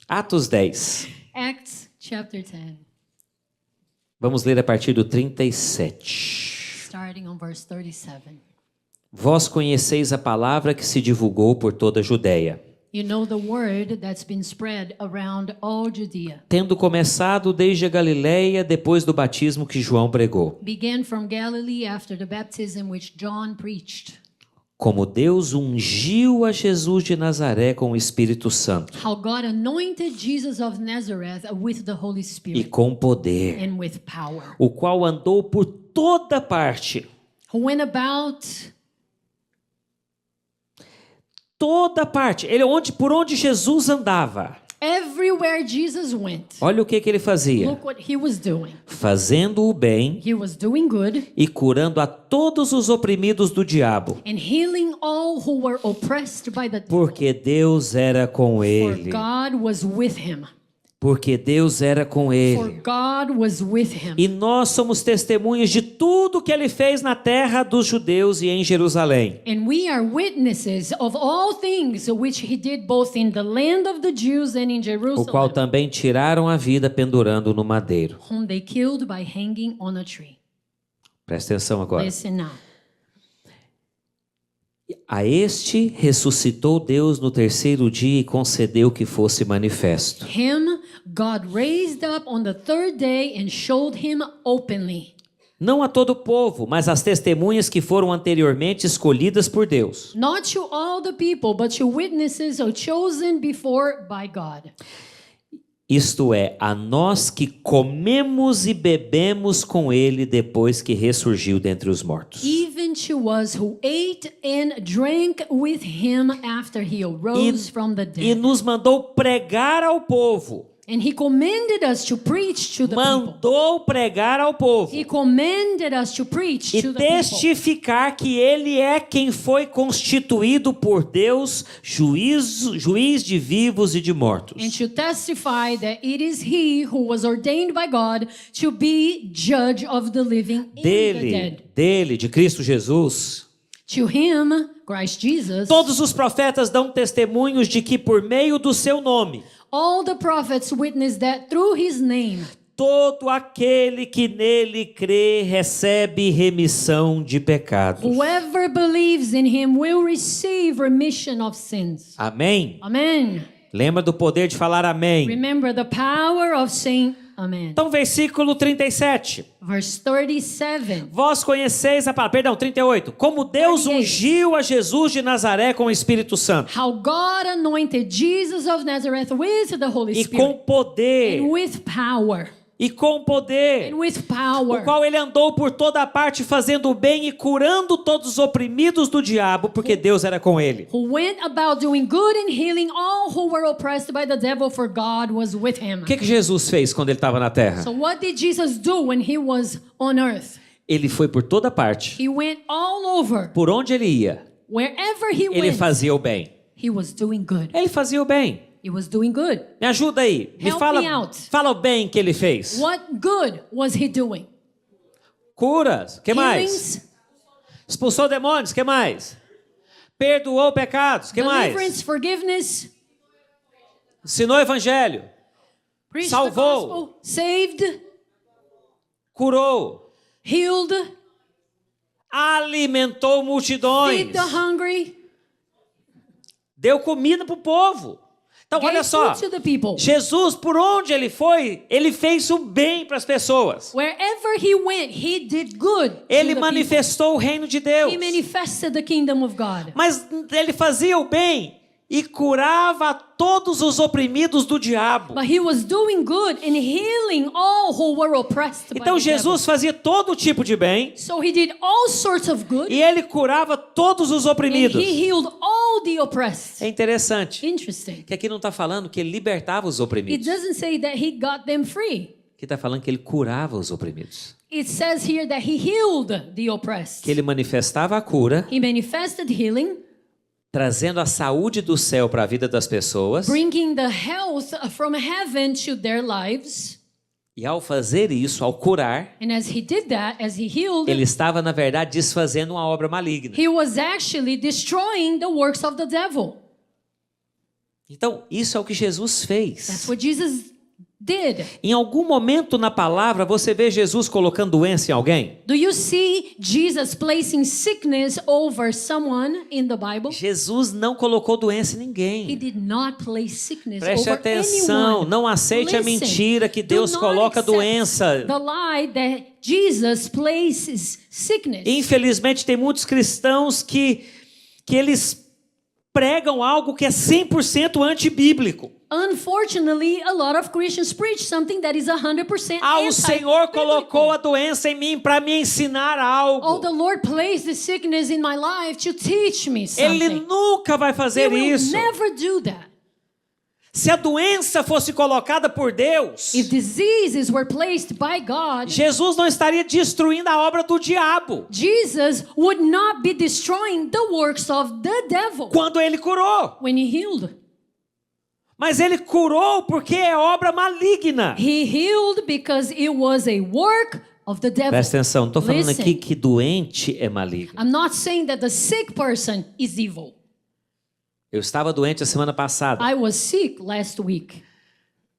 Atos 10. Acts chapter 10, Vamos ler a partir do 37. starting on verse 37. Vós conheceis a palavra que se divulgou por toda a Judéia, You know the word that's been spread around all Judea. tendo começado desde a Galileia, depois do batismo que João pregou. Began from Galilee after the baptism which John preached. Como Deus ungiu a Jesus de Nazaré com o Espírito Santo How God anointed Jesus of Nazareth with the Holy e Spirit com poder, and with power. o qual andou por toda parte, Who went about toda parte. Por onde Jesus andava. everywhere Jesus went. Olha o que ele fazia. Look what he was doing. Fazendo o bem He was doing good e curando a todos os oprimidos do diabo, and healing all who were oppressed by the devil. porque Deus era com For ele. God was with him. Porque Deus era com For ele. God was with him. E nós somos testemunhas de tudo que ele fez na terra dos judeus e em Jerusalém. And we are witnesses of all things which he did both in the land of the Jews and in O Jerusalem, qual também tiraram a vida pendurando no madeiro. whom they killed by hanging on a tree. Presta atenção agora. Listen now. A este ressuscitou Deus no terceiro dia e concedeu que fosse manifesto. Him God raised up on the third day and showed him openly. Não a todo o povo, mas às testemunhas que foram anteriormente escolhidas por Deus. Not to all the people, but to witnesses who chosen before by God. Isto é, a nós que comemos e bebemos com ele depois que ressurgiu dentre os mortos. Even to us who ate and drank with him after he arose from the E dead. nos mandou pregar ao povo. And he commanded us to preach to the people. Mandou pregar ao povo. He commanded us to preach E to the people. testificar que ele é quem foi constituído por Deus, juiz de vivos e de mortos. And to testify that it is he who was ordained by God to be judge of the living and the dead. Dele, de Cristo Jesus. To him, Christ Jesus, Todos os profetas dão testemunhos de que por meio do seu nome, all the prophets witness that through his name, todo aquele que nele crê recebe remissão de pecados. whoever believes in him will receive remission of sins. Amém? Amen. Lembra do poder de falar amém. Remember the power of saying amen. Então, versículo 37. Verse 37. Vós conheceis a palavra, perdão, 38. Como Deus 38. ungiu a Jesus de Nazaré com o Espírito Santo. How God anointed Jesus of Nazareth with the Holy E Spirit com poder. and with power. E com poder. And with O power. qual ele andou por toda parte fazendo o bem e curando todos os oprimidos do diabo, porque Deus era com ele. Who went about doing good and healing all who were oppressed by the devil, for God was with him. O que Jesus fez quando ele estava na terra? So what did Jesus do when he was on earth? Ele foi por toda parte. He went all over. Por onde ele ia, Wherever he ele went, fazia o bem. he was doing good. Ele fazia o bem. He was doing good. Me ajuda aí. Help me out. Fala o bem que ele fez. What good was he doing? Curas. O que mais? Healings, Expulsou demônios. O que mais? Perdoou pecados. O que mais? deliverance, forgiveness, Ensinou o evangelho. preached Salvou. the gospel, saved, Curou. healed, Alimentou multidões. feed the hungry, Deu comida para o povo. Então, olha gave só. food to the people. Jesus, por onde ele foi, ele fez o bem para as pessoas. Wherever he went, he did good to Ele the manifestou o reino de people. Deus. He manifested the kingdom of God. Mas ele fazia o bem e curava todos os oprimidos do diabo. But he was doing good and healing all who were oppressed by Então the devil. Jesus fazia todo tipo de bem So he did all sorts of good e ele curava todos os and oprimidos. he healed all the oppressed. É interessante Interesting. que aqui não está falando que ele libertava os It oprimidos. doesn't say that he got them free. Aqui está falando que ele curava os oprimidos. It says here that he healed the oppressed. Que ele manifestava a cura, He manifested healing, trazendo a saúde do céu para a vida das pessoas. bringing the health from heaven to their lives. E ao fazer isso, ao curar, And as he did that, as he healed, ele estava, na verdade, desfazendo uma obra maligna. he was actually destroying the works of the devil. Então, isso é o que Jesus fez. That's what Jesus did. Em algum momento na palavra, você vê Jesus colocando doença em alguém? Do you see Jesus placing sickness over someone in the Bible? Jesus não colocou doença em He ninguém. did not place sickness Preste over atenção, anyone. não aceite a Listen, mentira que do Deus not coloca accept doença. The lie that Jesus places sickness. Infelizmente, tem muitos cristãos que eles pregam algo que é 100% antibíblico. Unfortunately, a lot of Christians preach something that is 100% O Senhor anti-biblical. colocou a doença em mim para me ensinar algo. Oh, the Lord placed the sickness in my life to teach me Ele something. nunca vai He fazer will isso. never do that. Se a doença fosse colocada por Deus, If diseases were placed by God, Jesus não estaria destruindo a obra do diabo Jesus would not be destroying the works of the devil quando ele curou. when he healed. Mas ele curou porque é obra maligna. He healed because it was a work of the devil. Presta atenção, não estou falando Listen. aqui que doente é maligno. I'm not saying that the sick person is evil. Eu estava doente a semana passada. I was sick last week.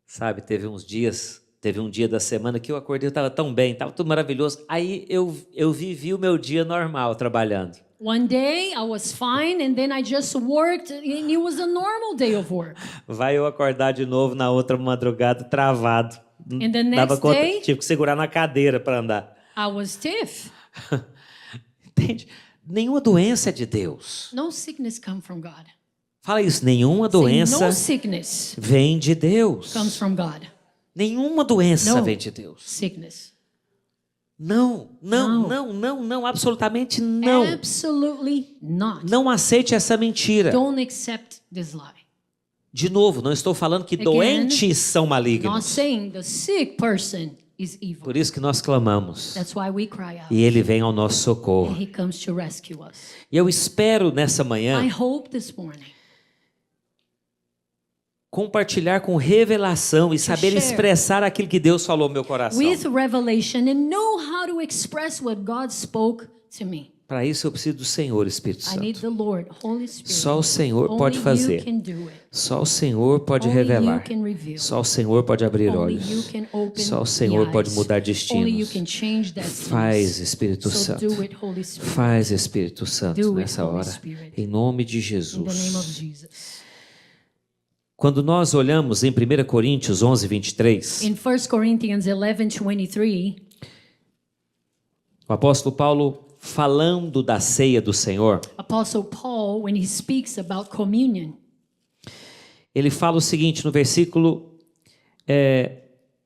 Sabe, teve um dia da semana que eu acordei, eu estava tão bem, estava tudo maravilhoso. Aí eu vivi o meu dia normal trabalhando. One day I was fine and then I just worked and it was a normal day of work. Vai eu acordar de novo na outra madrugada travado. And the Dava next conta, day tive que segurar na cadeira para andar. I was stiff. Entende? Nenhuma doença é de Deus. No sickness come from God. Fala isso, nenhuma Say, doença no sickness vem de Deus. comes from God. Nenhuma doença No. vem de Deus. Sickness. Não, absolutamente não. Absolutely not. Não aceite essa mentira. Don't accept this lie. De novo, não estou falando que doentes são Not malignos. saying the sick person is evil. Por isso que nós clamamos. That's why we cry out. E Ele vem ao nosso socorro. And he comes to rescue us. E eu espero nessa I manhã hope this morning compartilhar com revelação e saber share expressar aquilo que Deus falou no meu coração. with revelation and know how to express what God spoke to me. Para isso eu preciso do Senhor, Espírito I need Santo. the Lord, Holy Spirit. Só o Senhor Only pode you fazer. can do it. Só o Senhor pode Only revelar. you can reveal. Só o Senhor pode abrir Only you olhos. can open Só o the Senhor pode eyes. mudar Only you destinos. can change destinies. Faz, Espírito So Santo. do it, Holy Spirit. Faz, Espírito Santo, Do it, nessa Holy hora. Spirit. Em nome de In the name of Jesus. Jesus. Quando nós olhamos em 1 Coríntios 11, 23, In 1 Corinthians 11:23, o apóstolo Paulo, falando da ceia do Senhor, Apostle Paul, when he speaks about communion, ele fala o seguinte no versículo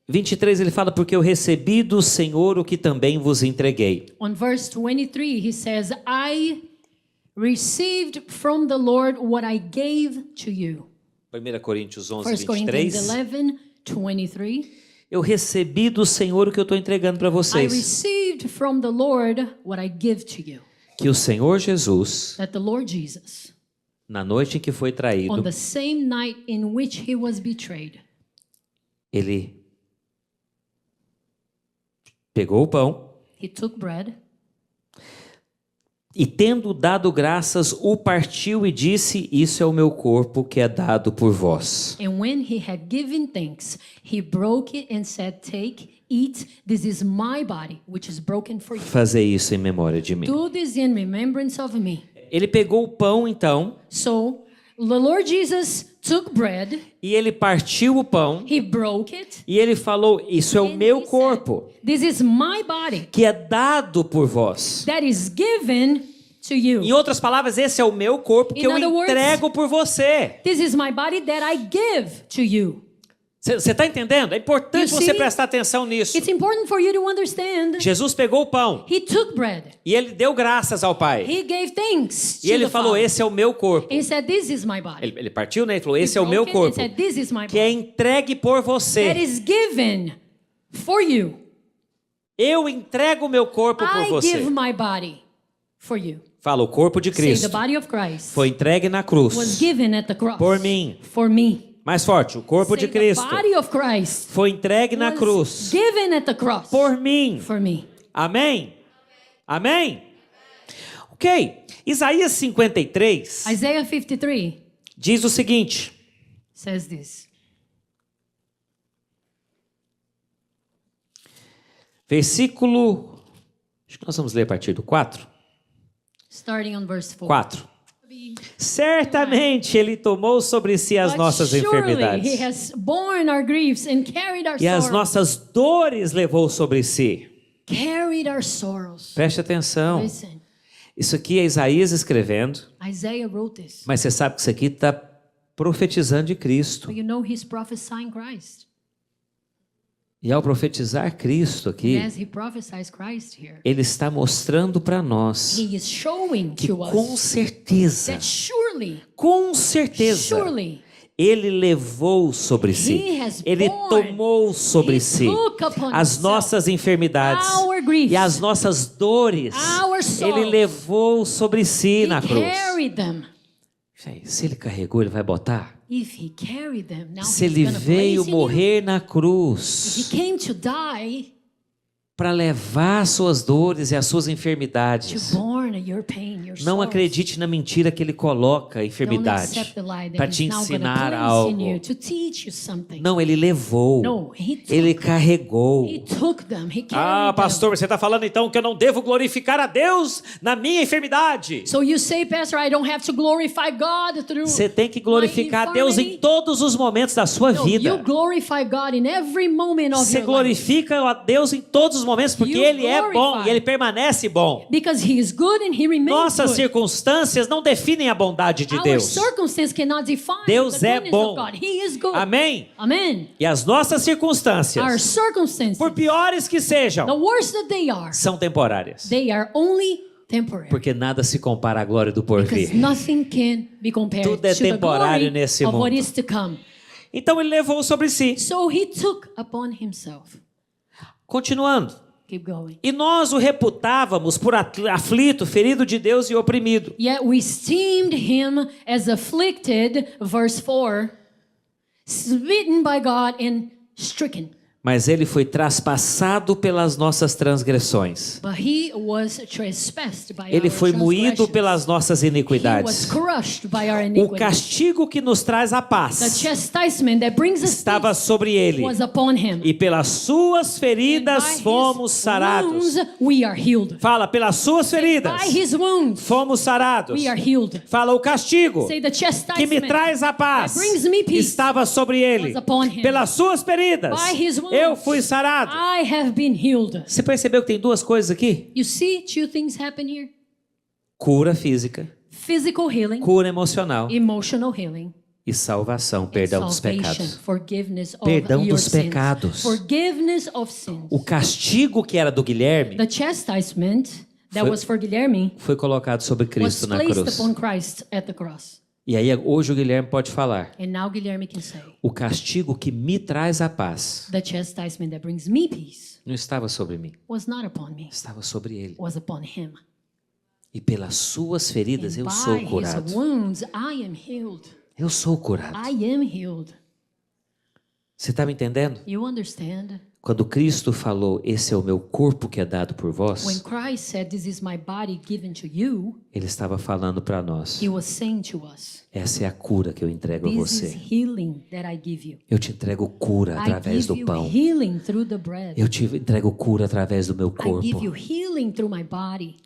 23, ele fala, porque eu recebi do Senhor o que também vos entreguei. on verse 23, he says, I received from the Lord what I gave to you. 1 Coríntios 11, 1 Corinthians 23. 11:23. Eu recebi do Senhor o que eu estou entregando para I vocês. received from the Lord what I give to you. Que o Senhor Jesus, That the Lord Jesus, na noite em que foi on traído, the same night in which he was betrayed, ele pegou o pão he took bread, e, tendo dado graças, o partiu e disse: Isso é o meu corpo que é dado por vós. and when he had given thanks, he broke it and said, Take, eat, this is my body, which is broken for you. Fazer isso em memória de mim. Do this in remembrance of me. Ele pegou o pão, então, So the Lord Jesus took bread, e ele partiu o pão, he broke it, e ele falou: Isso é o and meu he corpo, said, This is my body que é dado por vós. that is given to you. Em outras palavras, esse é o meu corpo que In eu other words, entrego por você. This is my body that I give to you. Você está entendendo? É importante You você see? prestar atenção nisso. It's important for you to understand. Jesus pegou o pão He took bread. e ele deu graças ao Pai. He gave thanks E to ele the falou: Father. Esse é o meu corpo. He said, This is my body. Ele partiu, né? Ele falou: He Esse é o meu broke it and corpo, said, This is my que é body entregue por that você. is given for you. Eu entrego o meu corpo por I você. give my body for you. Fala, o corpo de Say, the Cristo body of Christ foi entregue na was cruz given at the cross por mim. for me. Mais forte, o corpo Say, de the Cristo body of Christ foi entregue na was cruz given at the cross por mim. for me. Amém? Amém? Ok. Isaías 53 Isaiah 53 diz o seguinte: says this. Versículo, acho que nós vamos ler a partir do 4. Starting on verse 4. 4. Certamente Ele tomou sobre si as But nossas surely He enfermidades has borne our griefs and carried our e as sorrows. nossas dores levou sobre si. Carried our sorrows. Preste atenção. Listen, Isso aqui é Isaías escrevendo, Isaiah wrote this. mas você sabe que isso aqui está profetizando de Cristo. But you know he's prophesying Christ. E ao profetizar Cristo aqui, And as he prophesies Christ here, Ele está mostrando para nós he is showing que to com us certeza, that surely, Ele levou sobre si, He has Ele borne, tomou sobre He si took upon as himself nossas enfermidades our griefs, e as nossas dores. our sorrows. Ele levou sobre si He na cruz. carried them. Gente, se Ele carregou, Ele vai botar. If he carried them, now Se he's Ele gonna veio place in you. morrer na If he cruz came to die, para levar as suas dores e as suas to enfermidades, borne your pain, your não sorrows. acredite na mentira que Ele coloca a Don't enfermidade accept the lie that para he's te now gonna ensinar place in algo. you to teach you something. Não, Ele levou. No, he took, Ele carregou. he took them. He carried Ah, them. pastor, você está falando então que eu não devo glorificar a Deus na minha enfermidade? So you say, Pastor, I don't have to glorify God through. Você tem que glorificar a Deus em infirmity? todos os momentos da sua No, you vida. glorify God in every moment of Você your life. glorifica a Deus em todos os momentos porque You Ele é bom glorify. e Ele permanece bom. Because he is good and he remains Nossas good. circunstâncias não definem a bondade de Our Deus. circumstance cannot define Deus the é goodness bom. of God. He is good. Amém? Amen. E as nossas Our circunstâncias, circumstances, por piores que sejam, the worst that they are temporárias. they are only temporary. Porque nada se compara à glória do Because porvir. nothing can be compared Tudo é to the temporário glory nesse of what mundo. is to come. Então Ele levou sobre si. So he took upon himself. Continuando. Keep going. E nós o reputávamos por aflito, ferido de Deus e oprimido. Yet we esteemed him as afflicted, verse 4, smitten by God and stricken. Mas ele foi traspassado pelas nossas transgressões. But he was trespassed by Ele our foi moído transgressions. pelas nossas He was iniquidades. crushed by our O iniquities. castigo que nos traz a The paz chastisement that brings us estava peace sobre ele. was upon him. E pelas suas And feridas by fomos his sarados. wounds we are healed. Fala, pelas suas feridas By his wounds fomos sarados. we are healed. Fala, o castigo Say the que me chastisement traz a paz that brings me peace estava sobre ele. was upon him. Pelas suas feridas By his wounds eu fui sarado. I have been healed. Você percebeu que tem duas coisas aqui? You see two things happen here. Cura física, Physical healing, cura emocional emotional healing, e salvação, perdão dos salvation, pecados. forgiveness of Perdão your dos sins. pecados. Forgiveness of sins. O castigo que era do Guilherme The chastisement that Foi- was for Guilherme foi colocado sobre was Cristo na placed cruz. upon Christ at the cross. E aí hoje o Guilherme pode falar: And now Guilherme can say, o castigo que me traz a paz the chastisement that brings me peace não estava sobre mim, was not upon me, estava sobre ele. was upon him. E pelas suas feridas And eu sou by his curado. wounds I am healed. Eu sou curado. I am healed. Você está me entendendo? You understand? Quando Cristo falou, esse é o meu corpo que é dado por When vós, Christ said, this is my body given to you, ele estava falando para nós: he was saying to us, essa é a cura que eu entrego a this is você. healing that I give you. Eu te entrego cura I através give do you pão. healing through the bread. Eu te entrego cura através do meu I give you corpo. healing through my body.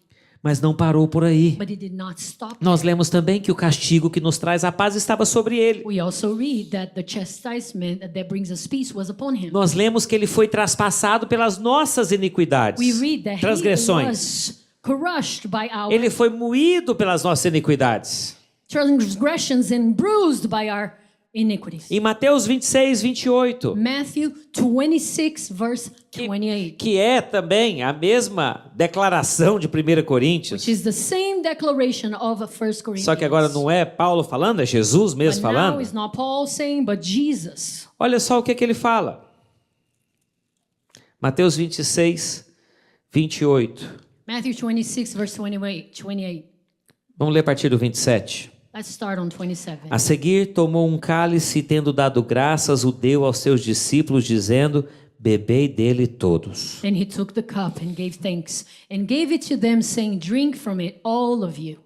Mas não parou por aí. But it did not stop. Nós lemos também que o castigo que nos traz a paz estava sobre ele. We also read that the chastisement that brings us peace was upon him. Nós lemos que ele foi traspassado pelas nossas iniquidades, We read that he transgressões. was crushed by our Ele foi moído pelas nossas iniquidades. transgressions and bruised by our iniquities. Em Mateus 26, 28, Matthew 26, verse 28, que é também a mesma declaração de 1 Coríntios, which is the same declaration of 1 Corinthians. só que agora não é Paulo falando, é Jesus mesmo But now falando. it's not Paul saying, but Jesus. Olha só o que ele fala. Mateus 26, 28. Matthew 26, verse 28. Vamos ler a partir do 27. Let's start on 27. A seguir, tomou um cálice e, tendo dado graças, o deu aos seus discípulos, dizendo: bebei dele todos. Then he took the cup and gave thanks and gave it to them, saying, drink from it, all of you.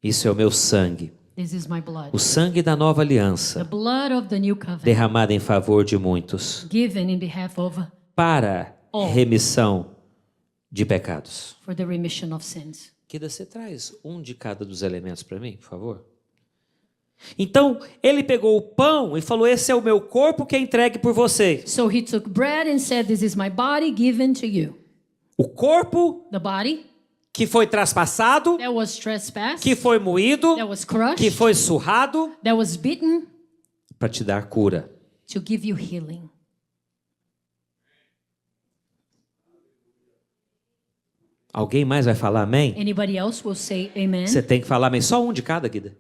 Isso é o meu sangue, This is my blood. o sangue da nova The aliança, blood of the new covenant, derramado em favor de muitos, given in behalf of para remissão de pecados. for the remission of sins. Kida, você traz um de cada dos elementos para mim, por favor? Então, ele pegou o pão e falou: esse é o meu corpo que é entregue por vocês. So he took bread and said, "This is my body given to you." O corpo The body que foi traspassado, that was trespassed, que foi moído, that was crushed, que foi surrado, that was beaten para te dar cura. to give you healing. Alguém mais vai falar amém? Anybody else will say amen? Você tem que falar amém. Só um de cada, Guida.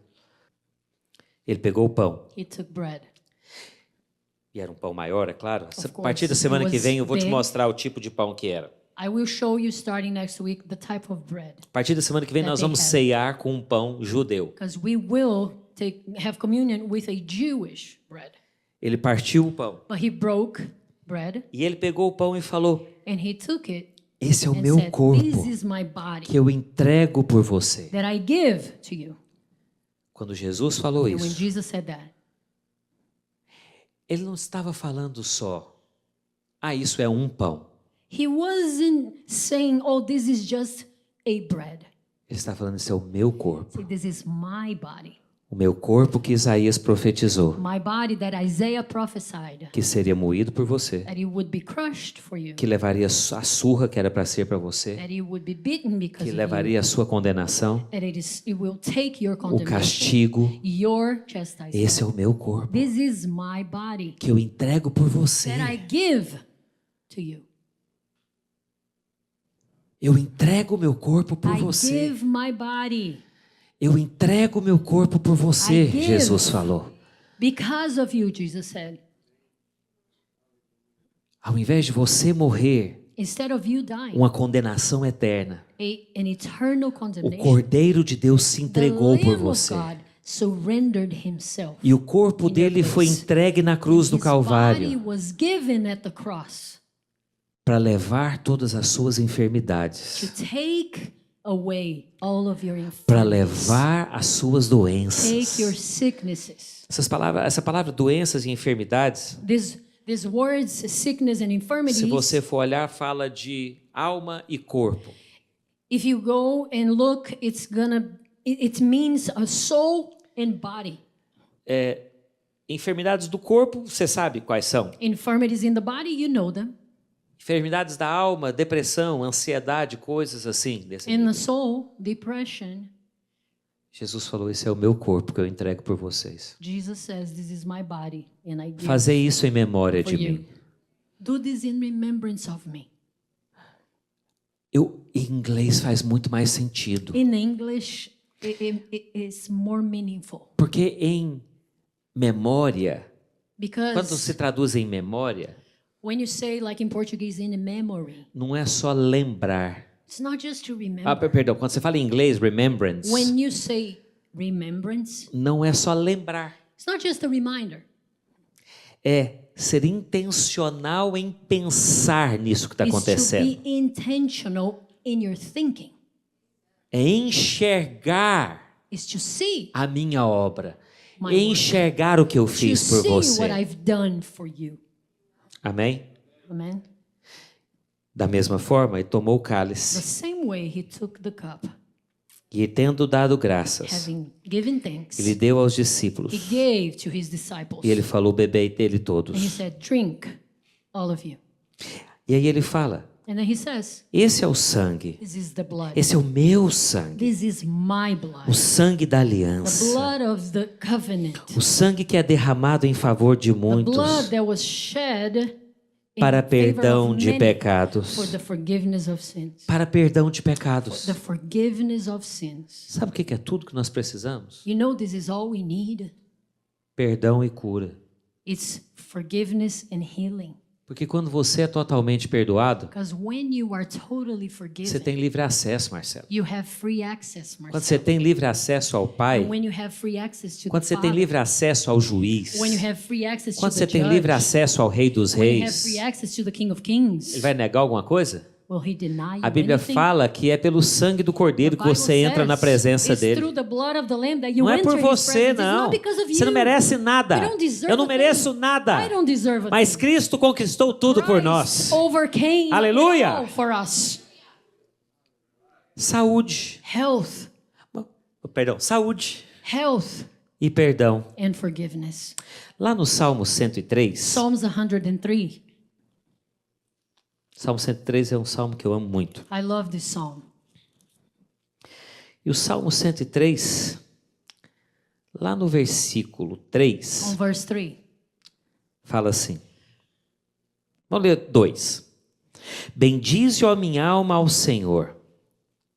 Ele pegou o pão. He took bread. E era um pão maior, é claro. A course, partir da semana it que was vem eu vou te big. mostrar o tipo de pão que era. I will show you starting next week the type of bread, A partir da semana que vem That nós they vamos had. ceiar com um pão judeu. because we will have communion with a Jewish bread. Ele partiu o pão. But he broke bread E ele pegou o pão e falou: and he took it esse é o and meu said, corpo "This is my body que eu entrego por você. that I give to you." Quando Jesus falou And when isso, Jesus said that, ele não estava falando só: isso é um pão. he wasn't saying, "Oh, this is just a bread." Ele está falando: isso é o meu corpo. Say, "This is my body. O meu corpo que Isaías profetizou, My body that Isaiah prophesied que seria moído por você, that it would be crushed for you, que levaria a surra que era para ser para você, that it would be beaten because que of you, levaria a sua condenação, that it will take your o condemnation, castigo. your chastisement. Esse é o meu corpo This is my body que eu entrego por você. that I give to you. Eu entrego o meu corpo por I você. give my body Eu entrego o meu corpo por você, I give. Jesus falou. because of you, Jesus said. Ao invés de você morrer Instead of you dying, uma condenação eterna, an eternal o condemnation, Cordeiro de Deus se the entregou por Lamb of você. God surrendered himself. E o corpo dele foi entregue na cruz do His body Calvário was given at the cross para levar todas as suas to enfermidades, take away all of your para infirmities, levar as suas take your doenças. sicknesses. Essa palavra doenças e enfermidades, These words, sickness and infirmities, se você for olhar, fala de alma e corpo. if you go and look, it means a soul and body. Enfermidades do corpo, você sabe quais são. Infirmities in the body, you know them. Enfermidades da alma, depressão, ansiedade, coisas assim. Desse In nível. the soul, depression. Jesus falou: esse é o meu corpo que eu entrego por vocês. Jesus says, "This is my body, and I give Fazer isso em memória for de you. mim. Do this in remembrance of me." Em inglês faz muito mais sentido. In English, it's more meaningful Porque em memória, quando because se traduz em memória, when you say, like in Portuguese, in memory, não é só lembrar. it's not just to remember. Perdão, quando você fala em inglês, remembrance, When you say remembrance, não é só lembrar. it's not just a reminder. É ser intencional em pensar nisso que está It's to acontecendo. be intentional in your thinking. É enxergar It's to see, a minha obra. My work. Enxergar o que eu to fiz por see você. what I've done for you. Amém? Amen. Da mesma forma, ele tomou o The cálice same way he took the cup, e, tendo dado graças, having given thanks, ele deu aos discípulos he gave to his disciples. e ele falou: bebei dele And he todos. said, "Drink, all of you." E aí ele fala: And then he says, esse é o sangue, "This is the blood. esse é o meu sangue, This is my blood. o sangue da The aliança, blood of the covenant. o sangue que é derramado em favor de The blood muitos that was shed in para favor perdão of de many pecados. for the forgiveness of sins. Para perdão de pecados. The forgiveness of sins. Sabe o que é tudo que nós precisamos? You know, this is all we need. Perdão e cura. It's forgiveness and healing. Porque quando você é totalmente perdoado, Because when you are totally você forgiven, tem livre acesso, Marcelo. you have free access, Quando Marcel. você tem livre acesso ao And Pai, when you have free access to quando the você tem Father, livre acesso ao juiz, when you have free access quando to você the tem judge, livre acesso ao Rei dos when you have Reis, free access to the King of Kings, ele vai negar alguma coisa? Will he deny you A Bíblia anything? fala que é pelo sangue do Cordeiro que você entra na presença it's dele. through the blood of the Lamb that you Não é enter por his você, presence. It's não. not because of Você não you. merece nada. You don't deserve Eu não a thing. mereço nada. I don't deserve a Mas thing. Cristo conquistou tudo por nós. Christ overcame Aleluia. it all for us. Saúde. Health, Perdão, saúde health, e perdão. and forgiveness. Lá no Salmo 103, Psalms 103. Salmo 103 é um salmo que eu amo muito. I love this psalm. E o Salmo 103, lá no versículo 3, On verse 3. fala assim. Vamos ler 2. Bendize, ó minha alma, ao Senhor,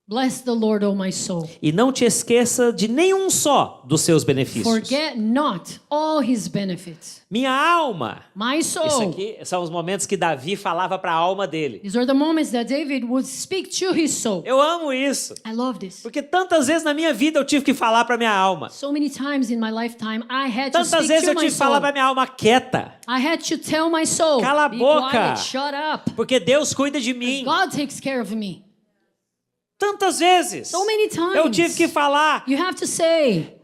Bless the Lord, O my soul. e não te esqueça de nenhum só dos seus benefícios. Forget not all his benefits. Minha alma. My soul. Isso aqui são os momentos que Davi falava para a alma dele. These are the moments that David would speak to his soul. Eu amo isso. I love this. Porque tantas vezes na minha vida eu tive que falar para minha alma. So many times in my lifetime, I had to Tantas speak vezes to eu my tive que falar soul. para minha alma quieta. I had to tell my soul, Cala a be boca. quiet, shut up. Porque Deus cuida de mim. God takes care of me. Tantas vezes. So many times. Eu tive que falar. You have to say,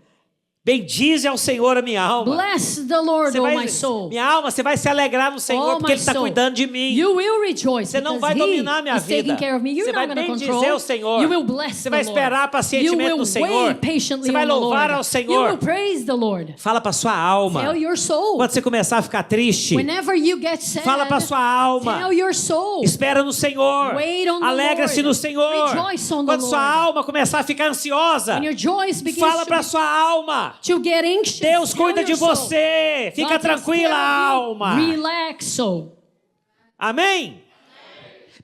Bendize ao Senhor a minha alma. bless the Lord, Você O vai, my soul. minha alma, você vai se alegrar no Senhor Oh, porque my Ele está soul. cuidando de mim. You will rejoice Você não because vai dominar a He minha is taking vida. care of me. You're Você vai not going to bendizer control. o Senhor. You will bless Você the vai Lord. esperar pacientemente You no will Senhor. wait patiently Você vai on the louvar Lord. ao Senhor. You will praise the Lord. Fala para sua alma. Tell your soul. Quando você começar a ficar triste, Whenever you get sad, fala para sua alma. tell your soul. Espera no Senhor. Wait on the Alegra-se Lord. no Senhor. Rejoice on the Quando sua Lord. alma começar a ficar ansiosa, When your joy begins fala para sua alma. to get anxious, Deus tell cuida your de soul. você. Fica God takes tranquila, care of you. alma. Relax, soul. Amém?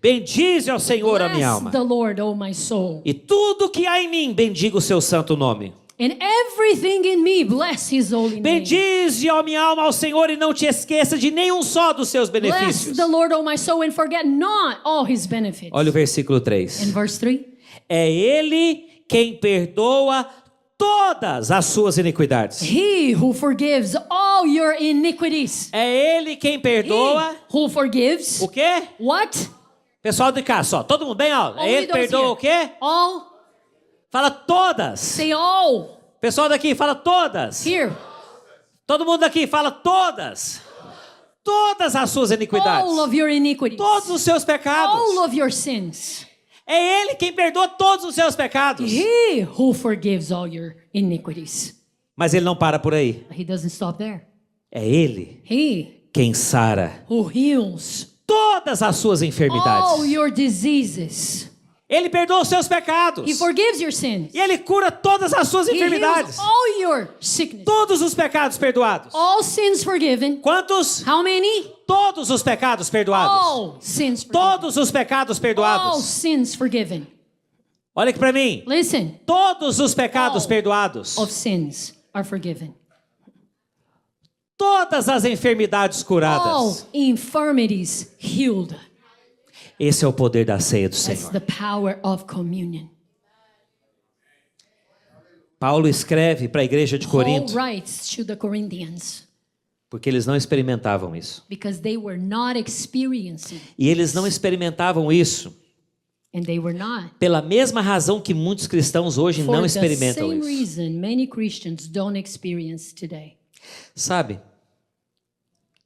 Bendize ao Senhor a minha Bless alma. the Lord, O my soul. E tudo que há em mim, bendiga o seu santo nome. And everything in me, bless His holy name. Bendize, ó minha alma, ao Senhor e não te esqueça de nenhum só dos seus Bless benefícios. the Lord, O my soul, and forget not all His benefits. Olha o versículo In 3. verse 3, É Ele quem perdoa todas as suas iniquidades. He who forgives all your iniquities. É Ele quem perdoa He who forgives o quê? what? Pessoal de cá, só. Todo mundo bem alto. Only Ele those perdoa here. o quê? All. Fala todas. Say all. Pessoal daqui, fala todas. Here. Todo mundo daqui, fala todas. Todas as suas iniquidades. All of your iniquities. Todos os seus pecados. All of your sins. É Ele quem perdoa todos os seus pecados. He who forgives all your iniquities. Mas Ele não para por aí. He doesn't stop there. É Ele He quem sara who heals todas as suas all enfermidades. your diseases. Ele perdoa os seus pecados. He forgives your sins. E Ele cura todas as suas He heals enfermidades. all your sickness. Todos os pecados perdoados. All sins forgiven. Quantos? How many? Todos os pecados perdoados. All sins forgiven. Todos os pecados All perdoados. sins forgiven. Olha aqui para mim. Listen, Todos os pecados All perdoados. of sins are forgiven. Todas as enfermidades All curadas. infirmities healed. Esse é o poder da ceia do That's Senhor. the power of communion. Paulo escreve para a igreja de Paul Corinto writes to the Corinthians porque eles não experimentavam isso. because they were not experiencing, E eles não experimentavam isso and they were not. pela mesma razão que muitos cristãos hoje For não the experimentam same isso. reason many Christians don't experience today. Sabe?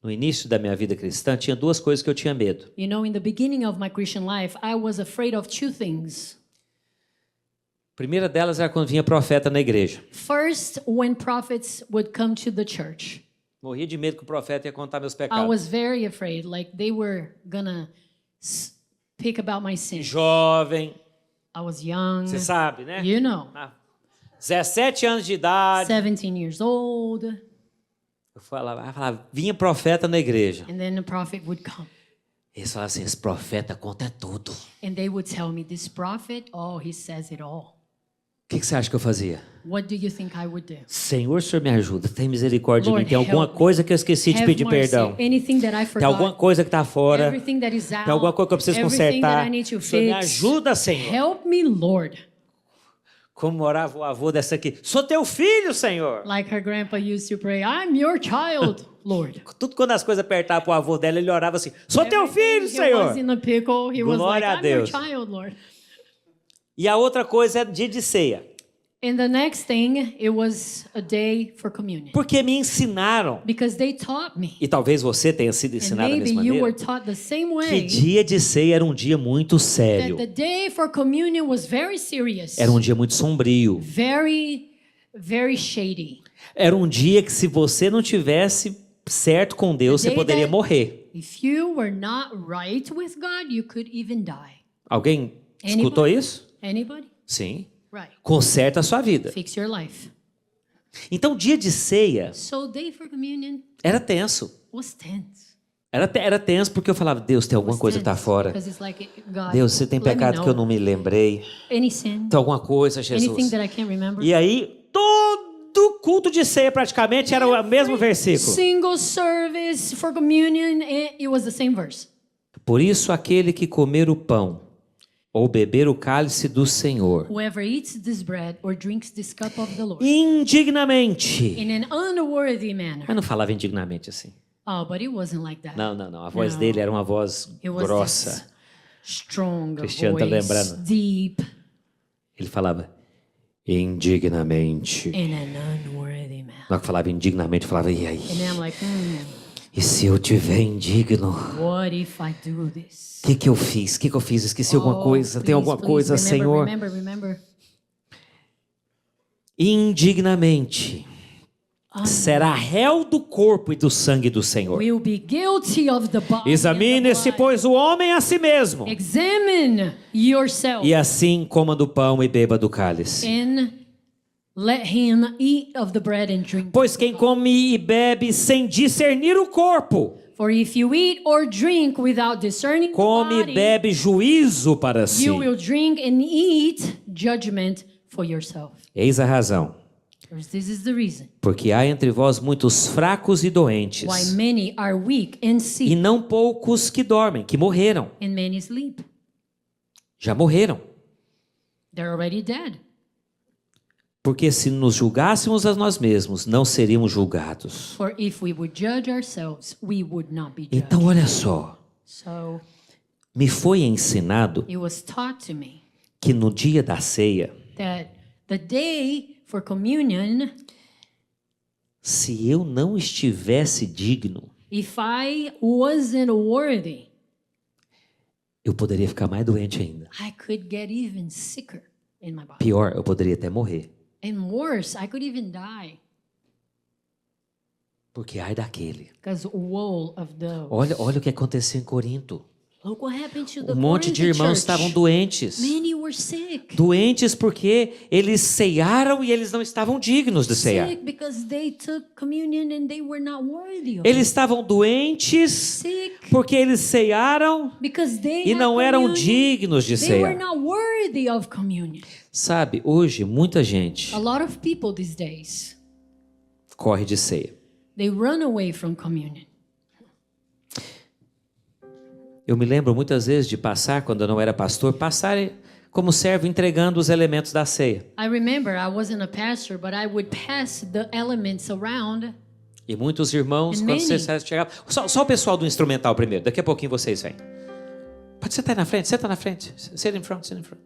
No início da minha vida cristã, tinha duas coisas que eu tinha medo. You know, in the beginning of my Christian life, I was afraid of two things. A primeira delas era quando vinha profeta na igreja. First, when prophets would come to the church, Morria de medo que o profeta ia contar meus I pecados. was very afraid, like they were gonna speak about my sins. Jovem, I was young, você sabe, né? you know, 17 anos de idade. 17 years old, Eu falava, vinha profeta na igreja. and then the prophet would come. Eles falavam assim, esse profeta conta tudo. O And they would tell me, this prophet, oh, he says it all. que você acha que eu fazia? What do you think I would do? Senhor, o Senhor me ajuda, tem misericórdia de Lord, mim. Tem alguma help me. coisa que eu esqueci de Have pedir mercy. perdão. Anything that I Tem alguma forgot, coisa que está fora. everything that is out, Tem alguma coisa que eu preciso everything that consertar. I need to O Senhor me fix. ajuda, Senhor. Help me, Lord. Como orava o avô dessa aqui. Sou teu filho, Senhor. Like her grandpa used to pray, I'm your child. Lord. Tudo quando as coisas apertavam pro avô dela, ele orava assim: sou teu filho, He was Senhor. in a pickle. He was like, Glória a I'm your Deus. child, Lord. E a outra coisa é dia de ceia. And the next thing, it was a day for communion. Porque me ensinaram, Because they taught me. e talvez você tenha sido And ensinado da maybe mesma you were maneira, taught the same que way. dia de ceia era um dia muito That sério. the day for communion was very serious. Era um dia muito sombrio. Very, very shady. Era um dia que se você não tivesse certo com Deus, você day poderia that- morrer. If you were not right with God, you could even die. Alguém escutou isso? Anybody? Sim. Right. Conserta a sua vida. Fix your life. Então, dia de ceia So day for communion era tenso. was tense. Era tenso porque eu falava: Deus, tem alguma coisa que está fora. Because it's like, God, Deus, você tem let me pecado que eu know. não me lembrei. Any sin, Tem alguma coisa, anything Jesus. that I can't remember. E aí, todo culto de ceia praticamente era o mesmo versículo. Single service for communion, it was the same verse. Por isso, aquele que comer o pão ou beber o cálice do Senhor Whoever eats this bread or drinks this cup of the Lord indignamente. in an unworthy manner. Mas não falava indignamente assim. Oh, but it wasn't like that. Não. A voz Não. dele era uma voz It was grossa. this strong Cristiano tá voice, lembrando. deep, Ele falava indignamente. in an unworthy manner. Na hora que falava indignamente, falava: e aí? And then I'm like, E se eu tiver indigno? what if I do this? O que eu fiz? O que eu fiz? Esqueci alguma coisa? Tem alguma coisa, remember, Senhor? Remember. Indignamente. Será réu do corpo e do sangue do Senhor. Will be guilty of the body and the Examine-se, blood. pois, o homem a si mesmo. Examine yourself E assim coma do pão e beba do cálice. and let him eat of the bread and drink. Pois quem come e bebe sem discernir o corpo, For if you eat or drink without discerning the come e body, bebe juízo para si. you will drink and eat judgment for yourself. Eis a razão. This is the reason Porque há entre vós muitos fracos e doentes, why many are weak and e sick, não poucos que dormem, que morreram. and many sleep. Já morreram. They're already dead. Porque se nos julgássemos a nós mesmos, não seríamos julgados. For if we would judge ourselves, we would not be judged. Então, olha só. So Me foi ensinado it was taught to me que no dia da ceia, that the day for communion, se eu não estivesse digno, if I wasn't worthy, eu poderia ficar mais doente ainda. I could get even sicker in my body. Pior, eu poderia até morrer. And worse, I could even die. Porque ai daquele. Because woe of those. Olha o que aconteceu em Corinto. Look what happened to the Um monte de Corinth irmãos church. estavam doentes. Many were sick. Doentes porque eles ceiaram e eles não estavam dignos de ceiar. Sick because they took communion and they were not worthy of Eles it. estavam doentes Sick porque eles ceiaram because they e had não eram communion. dignos de They were ceiar. not worthy of communion. Sabe, hoje muita gente A lot of people these days, corre de ceia. they run away from communion. Eu me lembro muitas vezes de passar, quando eu não era pastor, passar como servo entregando os elementos da ceia. I remember I wasn't a pastor, but I would pass the elements around. E muitos irmãos, And quando many. vocês chegavam... Só o pessoal do instrumental primeiro, daqui a pouquinho vocês vêm. Pode sentar aí na frente, senta na frente. Sit in front, sit in front.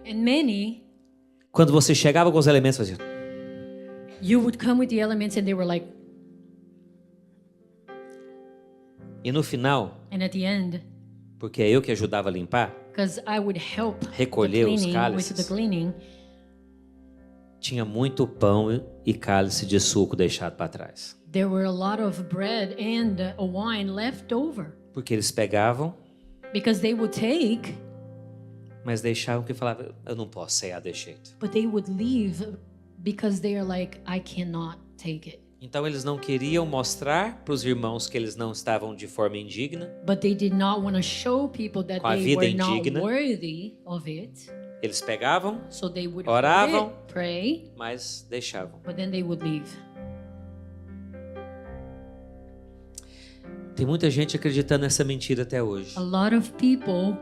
And many, Quando você chegava com os elementos, fazia... you would come with the elements and they were like, E no final, and at the end, porque é eu que ajudava a limpar, because I would help recolher os with the cálices, cleaning, tinha muito pão e cálice de suco deixado para trás. there were a lot of bread and a wine left over. Porque eles pegavam, Because they would take, mas deixavam que falava, eu não posso ceiar desse jeito. but they would leave because they are like, I cannot take it. Então eles não queriam mostrar para os irmãos que eles não estavam de forma indigna. But they did not want to show people that Com a they vida were not indigna. worthy of it. Eles pegavam, So they would Oravam. hold it, pray, mas deixavam. but then they would leave. Tem muita gente acreditando nessa mentira até hoje. A lot of people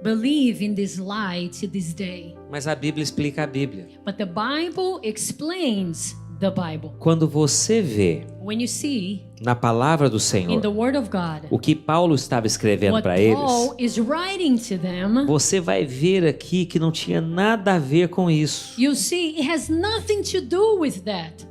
believe in this lie to this day. Mas a Bíblia explica a Bíblia. But the Bible explains the Bible. Quando você vê when you see na palavra do in Senhor the Word of God o que Paulo estava escrevendo what para eles, Paul is writing to them, você vai ver aqui que não tinha nada a ver com isso. you see it has nothing to do with that.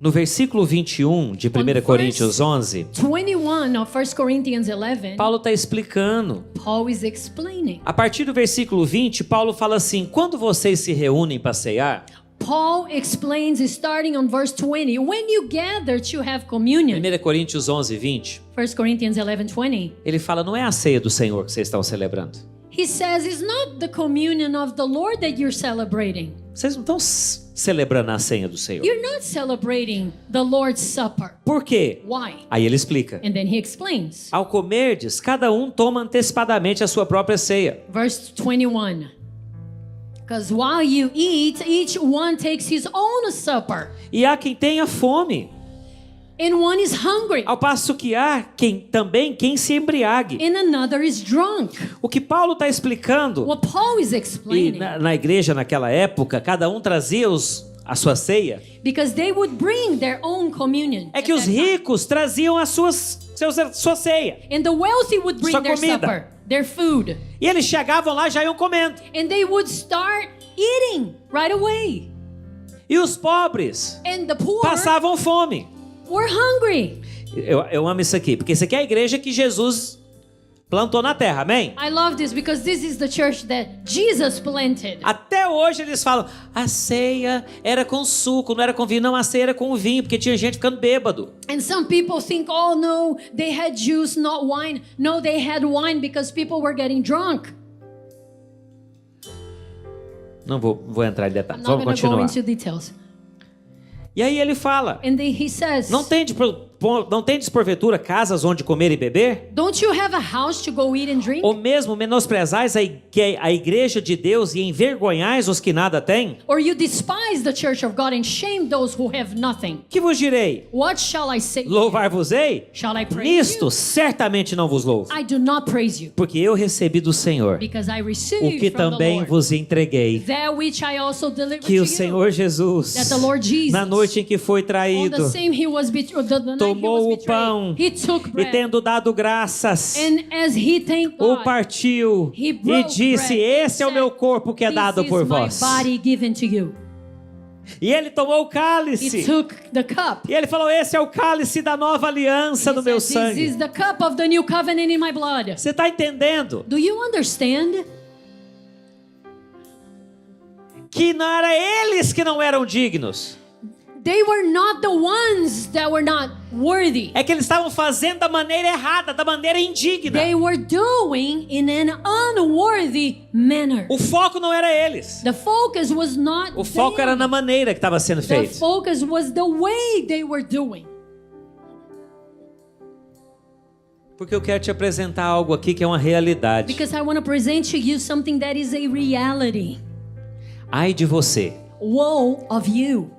No versículo 21 de 1 Coríntios 11, 21 of 1 Corinthians 11, Paulo está explicando. Paul is explaining. A partir do versículo 20, Paulo fala assim: quando vocês se reúnem para cear, Paul explains, starting on verse 20, when you gather to have communion, 1 Coríntios 11, 20, 1 Corinthians 11:20, ele fala, não é a ceia do Senhor que vocês estão celebrando. he says it's not the communion of the Lord that you're celebrating. Vocês não estão celebrando a ceia do Senhor. You're not celebrating the Lord's Supper. Por quê? Why? Aí ele explica. And then he explains. Ao comerdes, cada um toma antecipadamente a sua própria ceia. Verse 21. Because while you eat, each one takes his own supper, E há quem tenha fome, and one is hungry, ao passo que há quem se embriague. and another is drunk. O que Paulo está explicando, What Paul is e explaining, na igreja naquela época, cada um trazia a sua ceia, because they would bring their own communion. é at que os that time. ricos traziam a sua ceia. And the wealthy would bring Sua their comida. supper, their food, E eles chegavam lá e já iam comendo. and they would start eating right away. E os pobres And the poor passavam fome. were hungry. Eu amo isso aqui, porque isso aqui é a igreja que Jesus plantou na terra, amém? I love this because this is the church that Jesus planted. Até hoje eles falam, a ceia era com suco, não era com vinho. Não, a ceia era com vinho, porque tinha gente ficando bêbado. And some people think, oh no, they had juice, not wine. No, they had wine because people were getting drunk. Não vou entrar em I'm detalhes, not vamos going to go continuar. into details. E aí ele fala, And then he says, não tendes porventura casas onde comer e beber? don't you have a house to go eat and drink? Ou mesmo menosprezais a igreja de Deus e envergonhais os que nada têm? Or you despise the church of God and shame those who have nothing? Que vos direi? What shall I say? Louvar-vos-ei? Shall I praise Nisto you? certamente não vos louvo, I do not praise you, porque eu recebi do Senhor because I o received que from the também Lord vos entreguei, that which I also delivered que to o Senhor Jesus, that the Lord Jesus, na noite em que foi on traído, the same he was betrayed, the night he tomou was o pão betrayed, he took e bread, tendo dado graças, and as he thanked o God, partiu he e broke disse, bread and esse é o said, meu corpo que é "This dado is por my vós. body given to you." E ele tomou o He cálice. took the cup. E ele falou, esse é o cálice da nova aliança He no meu said, "This is sangue. the cup of the new covenant in my blood." Você está entendendo? Do you understand? Que não era eles que não eram dignos. They were not the ones that were not worthy. É que eles estavam fazendo da maneira errada, da maneira indigna. They were doing in an unworthy manner. O foco não era eles. The focus was not O foco them. era na maneira que estava sendo The feito. focus was the way they were doing. Porque eu quero te apresentar algo aqui que é uma realidade. Because I want to present to you something that is a reality. Ai de você, Woe of you.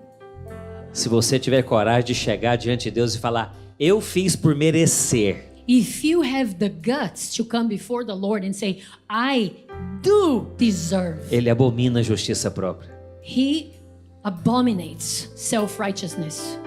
se você tiver coragem de chegar diante de Deus e falar, eu fiz por merecer. If you have the guts to come before the Lord and say, I do deserve. Ele abomina a justiça própria. He abominates self-righteousness.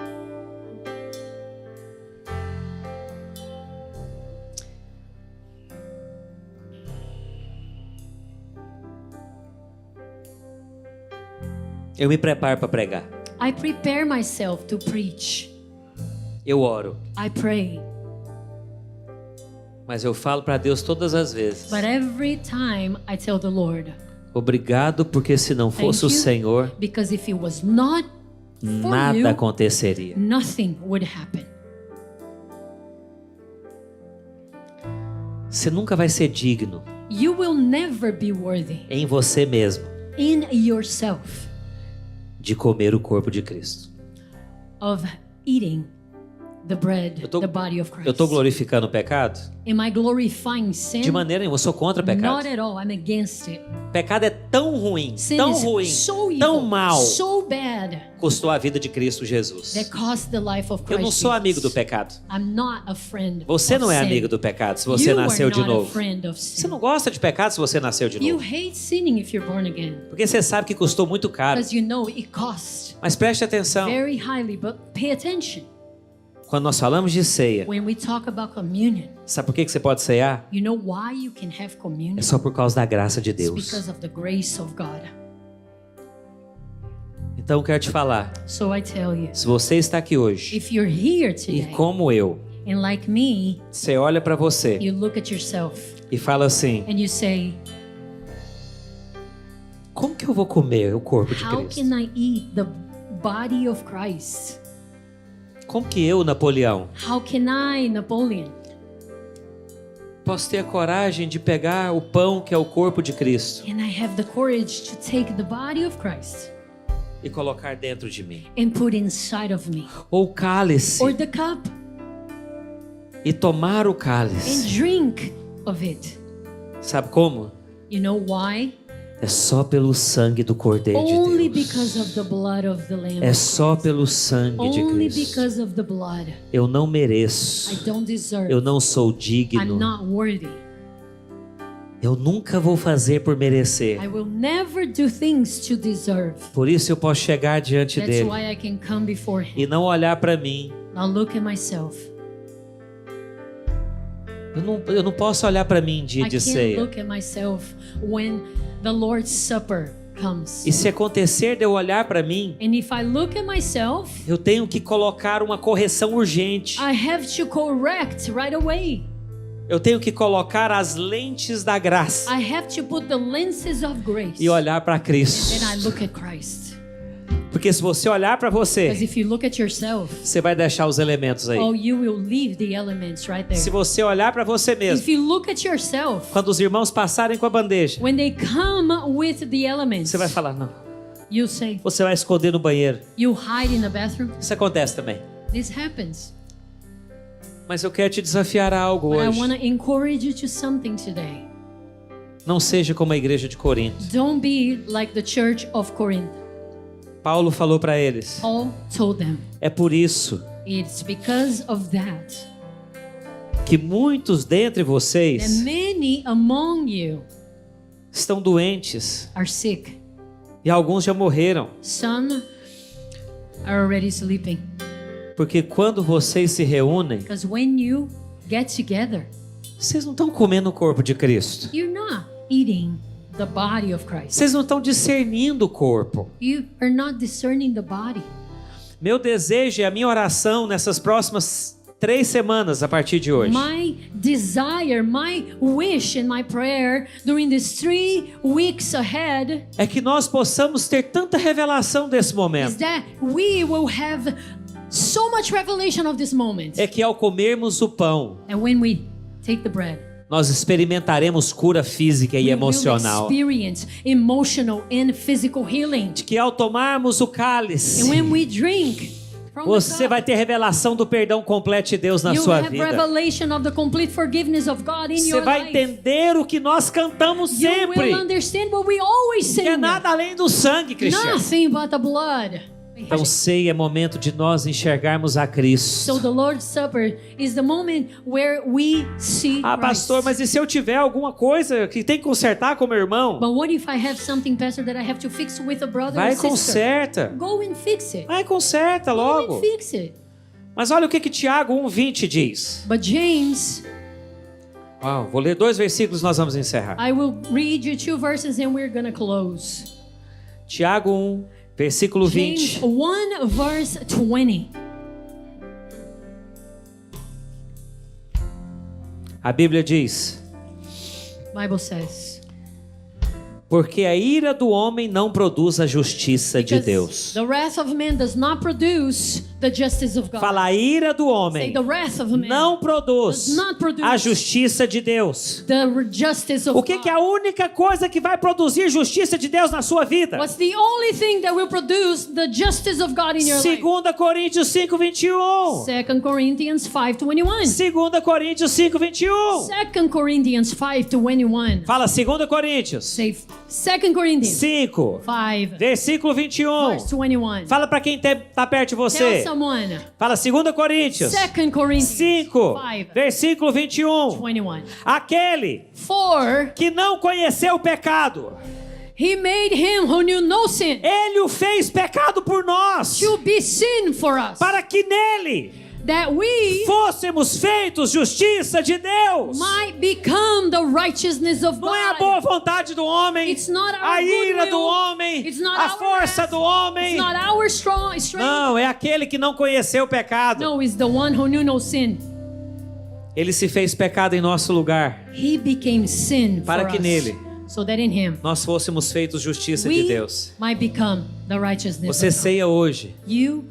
Eu me preparo para pregar. I prepare myself to preach. Eu oro. I pray. Mas eu falo para Deus todas as vezes. But every time I tell the Lord, Obrigado, porque se não fosse o Thank you. Senhor, because if it was not for nada you, aconteceria. nothing would happen. Você nunca vai ser digno You will never be worthy em você mesmo in yourself de comer o corpo de Cristo. of eating the bread, Eu tô- the body of Christ. Eu estou glorificando o pecado? Am I glorifying sin? De maneira nenhuma, eu sou contra o pecado. Not at all. I'm against it. Pecado é tão ruim, Sin tão is ruim, so evil, tão mal, so bad custou a vida de Cristo Jesus. that cost the life of Christ. Eu não sou Jesus. amigo do pecado. I'm not a friend Você of não é sin. amigo do pecado se você You nasceu are de not a novo. friend of sin. Você não gosta de pecado se você nasceu de You novo. hate sinning if you're born again. Porque você sabe que custou muito caro. Because you know it costs Mas preste atenção. very highly, but pay attention. Quando nós falamos de ceia, when we talk about communion, sabe por que você pode ceiar? you know why you can have communion? É só por causa da graça de It's Deus. because of the grace of God. Então eu quero te falar, So I tell you, se você está aqui hoje, if you're here e today, como eu, and like me, você olha para você you look at yourself e fala assim, and you say, como que eu vou comer o corpo de how Cristo? can I eat the body of Christ? Como que eu, Napoleão, How can I, Napoleon, posso ter a coragem de pegar o pão que é o corpo de Cristo can I have the courage to take the body of Christ e colocar dentro de mim? and put inside of me? Ou o cálice Or the cup e tomar o and cálice. drink of it. Sabe como? You know why? É só pelo sangue do Cordeiro Only de Deus. because of the blood of the Lamb. É só pelo sangue de Only Cristo. because of the blood. Eu não I mereço. don't deserve. Eu não sou I'm digno. not worthy. Eu nunca vou fazer por merecer. I will never do things to deserve. Por isso eu posso chegar diante That's dele why I can come before Him. e não olhar para mim. Now look at myself. Eu não posso olhar para mim em dia I de can't ceia. look at myself when the Lord's Supper comes. E se acontecer de eu olhar para mim, And if I look at myself, eu tenho que colocar uma correção urgente. I have to correct right away. Eu tenho que colocar as lentes da graça I have to put the lenses of grace. e olhar para Cristo. And I look at Christ. Porque se você olhar para Because você, if you look at yourself, você vai deixar os elementos aí. oh, you will leave the elements right there. Se você olhar para você mesmo, If you look at yourself, quando os irmãos passarem com a bandeja, when they come with the elements, você vai falar, não. you say, Você vai esconder no banheiro. you hide in the bathroom. Isso acontece também. This happens. Mas eu quero te desafiar a algo But I hoje. want to encourage you to something today. Não seja como a igreja de Corinto. Don't be like the church of Corinth. Paulo falou para eles, Paul told them, é por isso it's because of that que muitos dentre that vocês many among you estão doentes are sick. e alguns já morreram. Some are already sleeping. Porque quando vocês se reúnem, Because when you get together, vocês não estão comendo o corpo de Cristo. you're not eating the body of Christ. Vocês não estão discernindo o corpo. You are not discerning the body. Meu desejo e a minha oração nessas próximas 3 semanas a partir de hoje My desire, my wish and my prayer during these 3 weeks ahead é que nós possamos ter tanta revelação desse is momento. that we will have so much revelation of this moment. É que ao comermos o pão, And when we take the bread, nós experimentaremos cura física e we emocional. will experience emotional and physical healing. De que ao tomarmos o cálice, And when we drink from você the vai cup, ter revelação do perdão completo de Deus na you sua have vida. revelation of the complete forgiveness of God in Você your vai life. entender o que nós cantamos You sempre. will understand what we always Que é sing. nada além do sangue, Cristiano. Nothing but the blood. Então ceia é momento de nós enxergarmos a So Cristo. the Lord's Supper is the moment where we see Ah, pastor, Christ. mas e se eu tiver alguma coisa que tem que consertar com meu irmão? But what if I have something, Pastor, that I have to fix with a brother Vai or sister? conserta. Go and fix it. Vai conserta Go logo. and fix it. Mas olha o que Tiago 1:20 diz. But James, Uau, vou ler 2 versículos e nós vamos encerrar. I will read you 2 verses and we're gonna close. Tiago 1, versículo James 20. 1 verse 20. A Bíblia diz: Bible says, porque a ira do homem não produz a justiça de because Deus. the wrath of man does not produce the justice of God. Fala, a ira do Say homem the wrath of man não produz does not produce a justiça de Deus. the justice of O que God. é a única coisa que vai produzir justiça de Deus na sua vida? What's the only thing that will produce the justice of God in your life? 2 Coríntios 5:21. 2 Corinthians 5:21. 2 Coríntios 5:21. 2 Corinthians 5:21. Fala 2 Coríntios Say 2 Corinthians 5, 5 versículo 21. verse 21. Fala para quem tá perto de Tell você. someone. Fala 2 Coríntios 2 Corinthians 5, 5 versículo 21. 21. Aquele For que não conheceu o pecado, he made him who knew no sin ele o fez pecado por nós, to be sin for us, para que nele that we fôssemos feitos justiça de Deus. might become the righteousness of Não é a boa God. vontade do homem, It's not our a ira goodwill. do homem, It's not a our força wrath. do homem. It's not our strength. Não, é aquele que não conheceu o pecado. No, it's the one who knew no sin. Ele se fez pecado em nosso lugar, He became sin para for que us, nele so that in Him nós fôssemos feitos justiça de we Deus. might become the righteousness Você of God. ceia hoje, You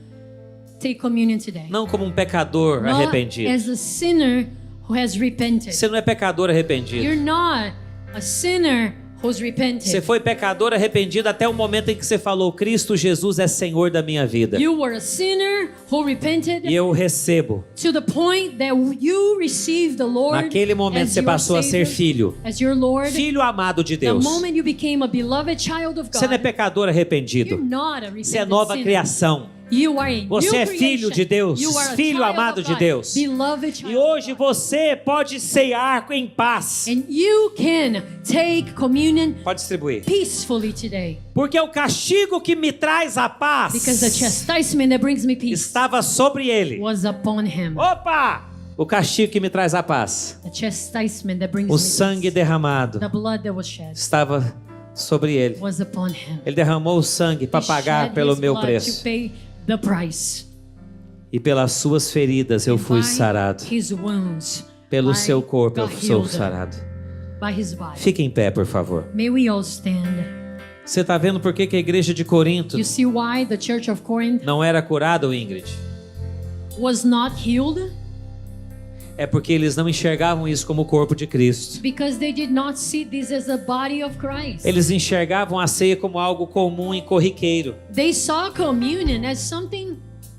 take communion today, não como um pecador not arrependido. as a sinner who has repented. Você não é pecador arrependido. You're not a sinner who's repented. Você foi pecador arrependido até o momento em que você falou: Cristo Jesus é Senhor da minha vida. You were a sinner who repented E eu recebo. to the point that you received the Lord Naquele momento as você your passou a ser Savior, filho. as your Lord. Filho amado de The Deus. moment you became a beloved child of Você não é God, pecador you're arrependido. not a Você é repentant nova sinner. criação. You are a Você new é filho creation. de Deus, You are a filho child amado of de God, Deus. beloved child E hoje of God. você pode ceiar em paz. And you can take communion Pode distribuir. peacefully today. Porque o castigo que me traz a paz Because the chastisement that brings me peace estava sobre ele. was upon him. Opa! O castigo que me traz a paz. The chastisement that brings O me sangue peace. derramado The blood that was shed estava sobre ele. was upon him. Ele derramou o sangue para He pagar shed pelo his meu blood preço. to pay the price. E pelas suas feridas eu fui By sarado. his wounds, Pelo I seu corpo eu got sou healed. sarado. By his body. Fique em pé, por favor. May we all stand. Você está vendo por que que a igreja de Corinto You see why the church of Corinth não era curada, Ingrid? was not healed? É porque eles não enxergavam isso como o corpo de Cristo. Because they did not see this as the body of Christ. Eles enxergavam a ceia como algo comum e corriqueiro. They saw communion as something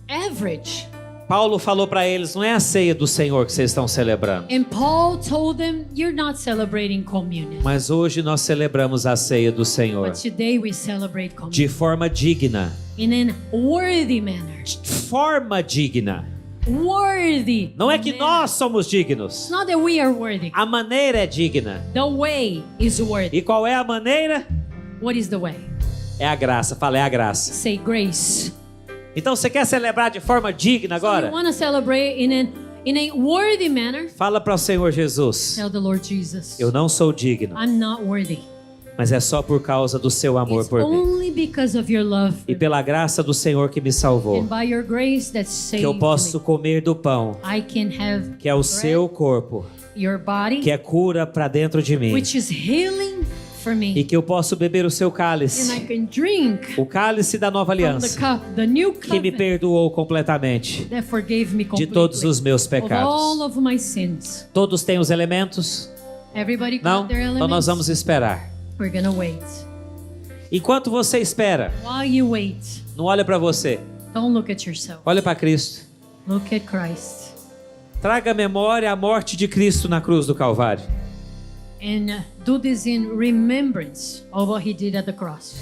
average. Paulo falou para eles: não é a ceia do Senhor que vocês estão celebrando. And Paul told them, you're not celebrating communion. Mas hoje nós celebramos a ceia do Senhor But today we celebrate communion de forma digna. in a worthy manner. Forma digna. Worthy. Não é que manner. nós somos dignos. It's not that we are worthy. A maneira é digna. The way is worthy. E qual é a maneira? What is the way? É a graça. Fala, é a graça. Say grace. Então você quer celebrar de forma digna So you agora? want to celebrate in a worthy manner? Fala para o Senhor Jesus: Tell the Lord Jesus, eu não sou digno, I'm not worthy. mas é só por causa do seu amor It's por mim. only because of your love E pela graça do Senhor que me salvou, and by your grace that que saved eu posso me. comer do pão, I can have que é o seu corpo, your body, que é cura para dentro de mim, which is healing for e me. que eu posso beber o seu And I cálice, can drink o cálice da nova from the aliança, cup, the new que me covenant perdoou completamente that forgave me de completely todos os meus of all pecados. of my sins. Todos têm os elementos? Everybody Não? got their elements? Então nós vamos esperar. We're gonna wait. Enquanto você espera, While you wait, não olha para você, don't look at yourself. olha para Cristo. Look at Christ. Traga à memória a morte de Cristo na cruz do Calvário. And do this in remembrance of what he did at the cross.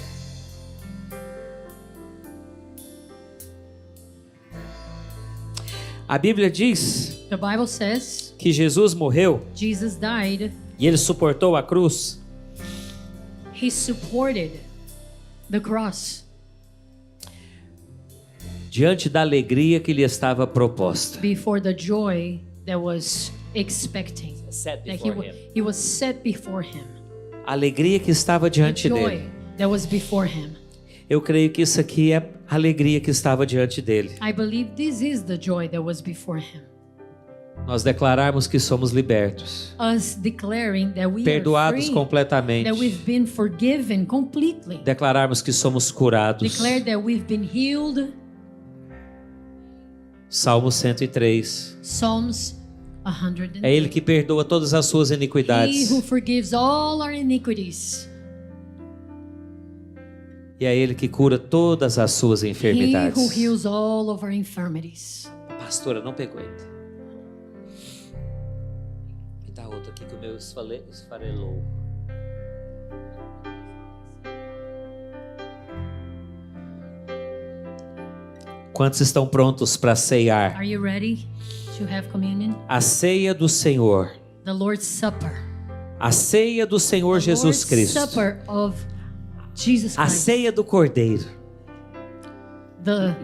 A Bíblia diz The Bible says que Jesus morreu Jesus died. e ele suportou a cruz He supported the cross diante da alegria que lhe estava proposta. before the joy that was expecting. That he was set before him. A alegria que estava The diante joy dele. that was before him. Eu creio que isso aqui é a alegria que estava diante dele. I believe this is the joy that was before him. Nós declararmos que somos libertos, Us declaring that we perdoados are free, completamente, that we've been forgiven completely. declararmos que somos curados. Declare that we've been healed. Salmo 103. Psalms 100. É ele que perdoa todas as suas He iniquidades. who forgives all our iniquities. E é ele que cura todas as suas He who enfermidades. heals all of our infirmities. Pastora, não pegou ainda. E tá outro aqui que o meu esfarelou. Quantos estão prontos para ceiar? Are you ready to have communion? A ceia do Senhor. The Lord's Supper. A ceia do Senhor The Jesus Lord's Cristo. Supper of Jesus A Christ. ceia do Cordeiro. The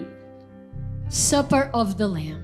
Supper of the Lamb.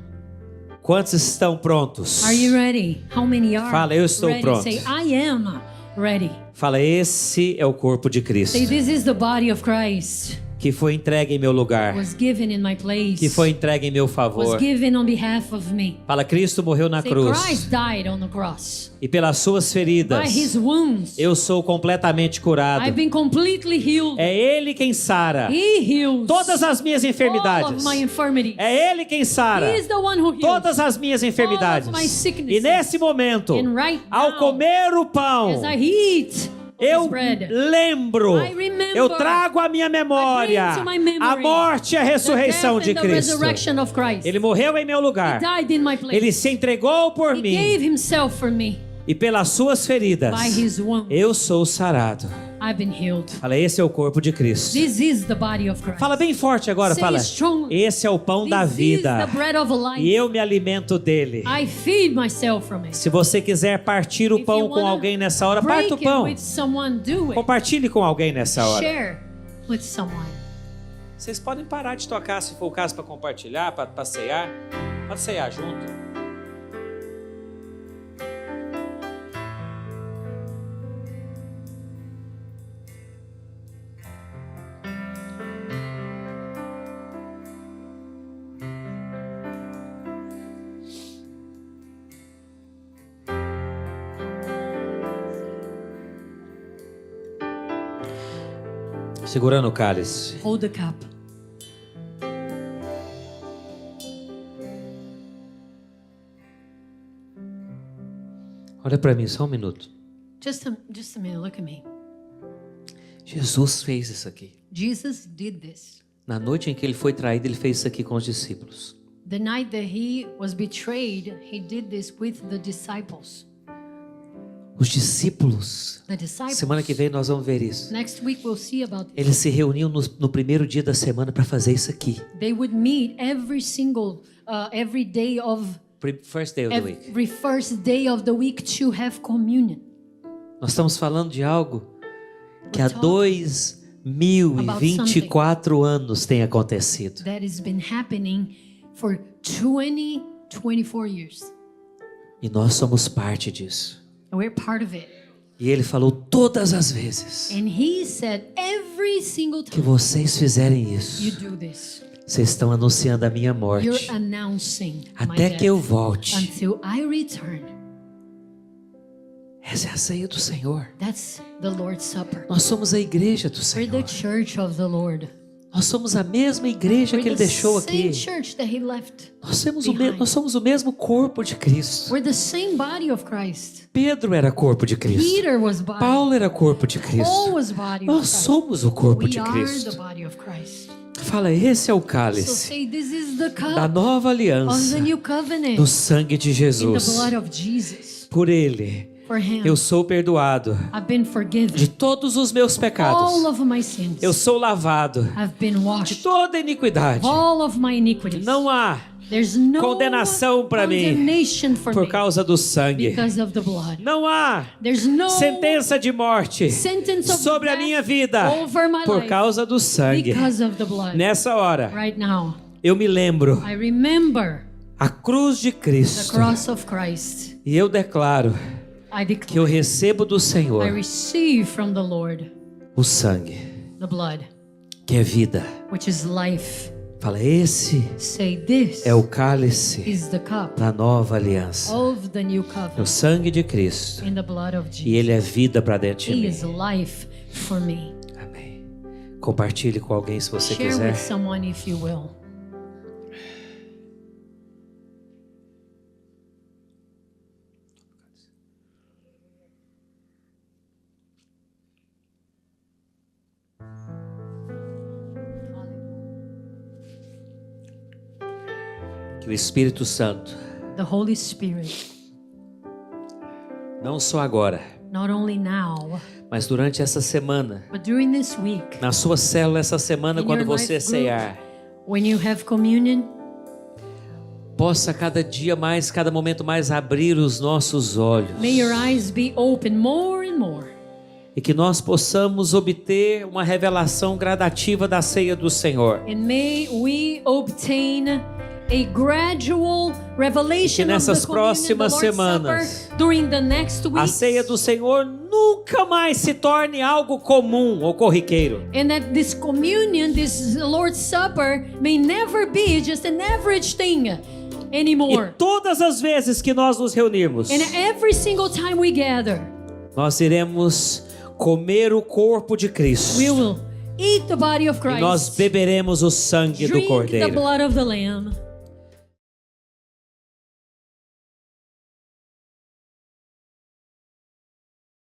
Quantos estão prontos? Are you ready? How many are Fala, eu estou ready? pronto. Say, I am ready. Fala, esse é o corpo de Cristo, Say, this is the body of Christ. que foi entregue em meu lugar, Was given in my place. que foi entregue em meu Was favor. given on behalf of me. Fala, Cristo morreu na Say, cruz, Christ died on the cross. e pelas suas feridas By his wounds, eu sou completamente curado. I've been completely healed. É Ele quem sara He heals todas as minhas all enfermidades. of my infirmities. É Ele quem sara He is the one who heals todas as minhas enfermidades. all of my sicknesses. E nesse momento, And right ao now, comer o pão, as I eat eu this bread, lembro, I remember, eu trago à minha memória I bring to my memory a morte e a ressurreição the de death and the Cristo. resurrection of Christ. Ele morreu em meu lugar. He died in my place. Ele se entregou por He mim. gave himself for me. E pelas suas feridas, By his wounds, eu sou sarado. I've been healed. Fala, esse é o corpo de Cristo. This is the body of Christ. Fala bem forte agora, Say fala. strongly. Esse é o pão da This is vida. the bread of life. E eu me alimento dele. I feed myself from it. Se você quiser partir o If pão you com wanna alguém nessa hora, break parta o pão. it with someone, do it. Compartilhe com alguém nessa hora. Share with someone. Vocês podem parar de tocar se for o caso para compartilhar, para ceiar. Pode ceiar junto. Segurando o cálice. Hold the cup. Olha para mim só um minuto. Just a minute, look at me. Jesus fez isso aqui. Jesus did this. Na noite em que ele foi traído, ele fez isso aqui com os discípulos. The night that he was betrayed, he did this with the disciples. Os discípulos. The disciples. Semana que vem nós vamos ver isso. Next week we'll see about this. Eles se reuniam no primeiro dia da semana para fazer isso aqui. They would meet every day of First day of the week. every first day of the week to have communion. Nós estamos falando de algo que há We're talking 2024 anos tem acontecido. That has been happening for 24 years. E nós somos parte disso. And we're part of it. E ele falou todas as vezes And he said every single que time vocês fizerem you isso, do this, vocês estão anunciando a minha morte. you're announcing my Até death que eu volte. until I return. Essa é a ceia do Senhor. That's the Lord's Supper. Nós somos a igreja do We're Senhor. the church of the Lord. Nós somos a mesma igreja We're que ele the deixou aqui. same church that he left. Nós somos o mesmo corpo de Cristo. We're the same body of Christ. Pedro era corpo de Cristo. Peter was body. Paulo era corpo de Paul Cristo. was body of Nós Christ. somos o corpo We de are the Cristo. body of Christ. Fala, esse é o So cálice say this is the da cup nova of aliança, the new covenant do sangue de in the Jesus. blood of Jesus. Por ele, For him, eu sou perdoado I've been forgiven. de todos os meus All pecados. of my sins. Eu sou lavado I've been de washed. toda iniquidade. All of my iniquities. Não há There's no condenação para mim condemnation for por me causa do sangue. because of the blood. Não há There's no sentença de morte sentence of sobre a death minha vida over my por life causa do sangue. because of the blood. Nessa hora, Right now, eu me lembro I remember a cruz de the Cristo cross of Christ. e eu declaro I que eu declare, recebo do I Senhor receive from the Lord o sangue, the blood, que é vida. which is life. Fala, esse Say this é o cálice is the cup da nova aliança. of the new É o covenant sangue de Cristo. in the blood of E Jesus. ele é vida para dentro de He mim. is life for me. Amém. Compartilhe com alguém se você Share quiser. with someone if you will. Que o Espírito Santo, The Holy Spirit, não só agora, not only now, mas durante essa semana, but during this week, na sua célula essa semana, In quando your você life group. cear, when you have communion, possa cada dia mais, cada momento mais abrir os nossos olhos. may your eyes be open more and more. E que nós possamos obter uma revelação gradativa da ceia do Senhor. And may we obtain a gradual revelation of nessas the communion, the próximas Lord's semanas, Supper, during the next a weeks, ceia do Senhor nunca mais se torne algo comum ou corriqueiro. and that this communion, this Lord's Supper, may never be just an average thing anymore. E todas as vezes que nós nos reunirmos, And every single time we gather, nós iremos comer o corpo de Cristo. we will eat the body of E nós Christ, beberemos o sangue do drink the Cordeiro. blood of the Lamb.